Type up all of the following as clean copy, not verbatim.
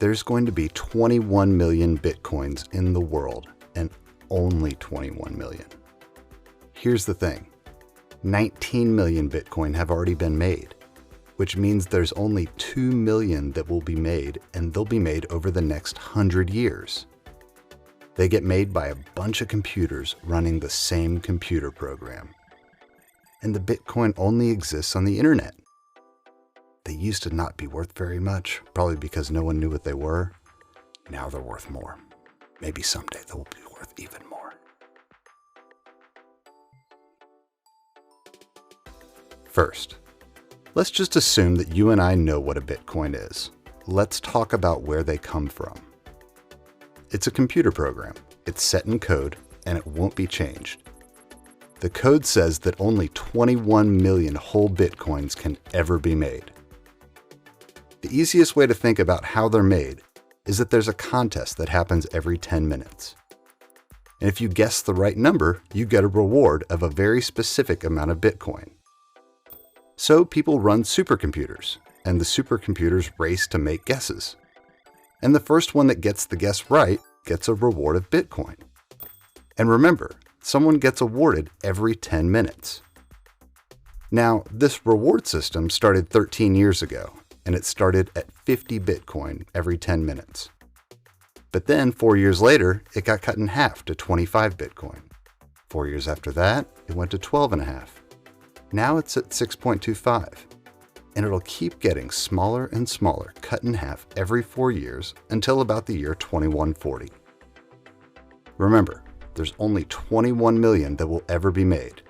There's going to be 21 million Bitcoins in the world, and only 21 million. Here's the thing. 19 million Bitcoin have already been made, which means there's only 2 million that will be made, and they'll be made over the next 100 years. They get made by a bunch of computers running the same computer program. And the Bitcoin only exists on the internet. They used to not be worth very much, probably because no one knew what they were. Now they're worth more. Maybe someday they'll be worth even more. First, let's just assume that you and I know what a Bitcoin is. Let's talk about where they come from. It's a computer program. It's set in code, and it won't be changed. The code says that only 21 million whole Bitcoins can ever be made. The easiest way to think about how they're made is that there's a contest that happens every 10 minutes. And if you guess the right number, you get a reward of a very specific amount of Bitcoin. So people run supercomputers, and the supercomputers race to make guesses. And the first one that gets the guess right gets a reward of Bitcoin. And remember, someone gets awarded every 10 minutes. Now, this reward system started 13 years ago, and it started at 50 Bitcoin every 10 minutes. But then 4 years later, it got cut in half to 25 Bitcoin. 4 years after that, it went to 12.5. Now it's at 6.25. And it'll keep getting smaller and smaller, cut in half every 4 years until about the year 2140. Remember, there's only 21 million that will ever be made,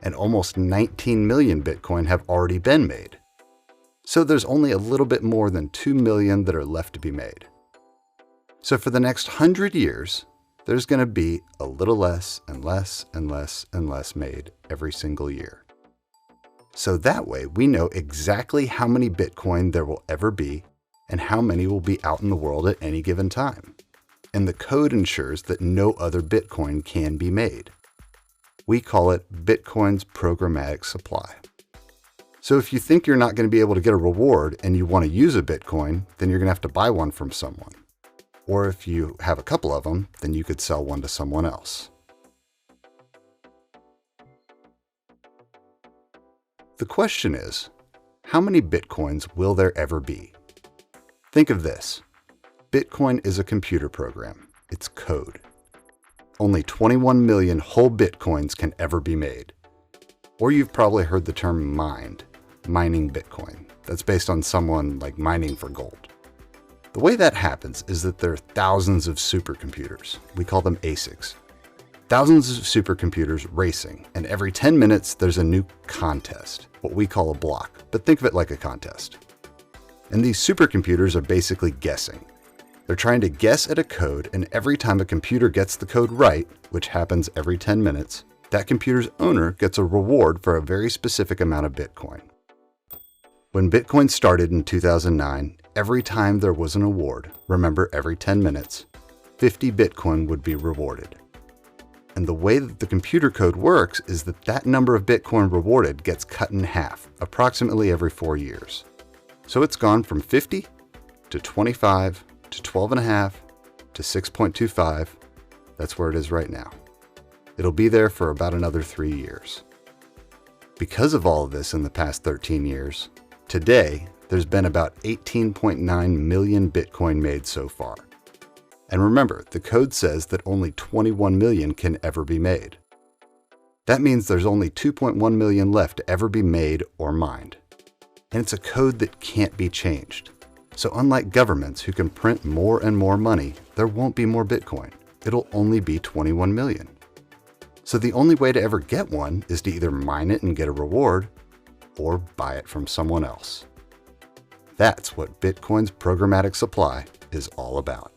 and almost 19 million Bitcoin have already been made. So there's only a little bit more than 2 million that are left to be made. So for the next 100 years, there's going to be a little less and less and less and less made every single year. So that way we know exactly how many Bitcoin there will ever be and how many will be out in the world at any given time. And the code ensures that no other Bitcoin can be made. We call it Bitcoin's programmatic supply. So if you think you're not going to be able to get a reward and you want to use a Bitcoin, then you're going to have to buy one from someone. Or if you have a couple of them, then you could sell one to someone else. The question is, how many Bitcoins will there ever be? Think of this. Bitcoin is a computer program. It's code. Only 21 million whole Bitcoins can ever be made. Or you've probably heard the term mined, mining Bitcoin. That's based on someone like mining for gold. The way that happens is that there are thousands of supercomputers. We call them ASICs. Thousands of supercomputers racing, and every 10 minutes there's a new contest, what we call a block, but think of it like a contest. And these supercomputers are basically guessing. They're trying to guess at a code, and every time a computer gets the code right, which happens every 10 minutes, that computer's owner gets a reward for a very specific amount of Bitcoin. When Bitcoin started in 2009, every time there was an award, remember every 10 minutes, 50 Bitcoin would be rewarded. And the way that the computer code works is that that number of Bitcoin rewarded gets cut in half, approximately every 4 years. So it's gone from 50 to 25 to 12.5 to 6.25. That's where it is right now. It'll be there for about another 3 years. Because of all of this in the past 13 years, today there's been about 18.9 million Bitcoin made so far. And remember, the code says that only 21 million can ever be made. That means there's only 2.1 million left to ever be made or mined. And it's a code that can't be changed. So unlike governments who can print more and more money, there won't be more Bitcoin. It'll only be 21 million. So the only way to ever get one is to either mine it and get a reward, or buy it from someone else. That's what Bitcoin's programmatic supply is all about.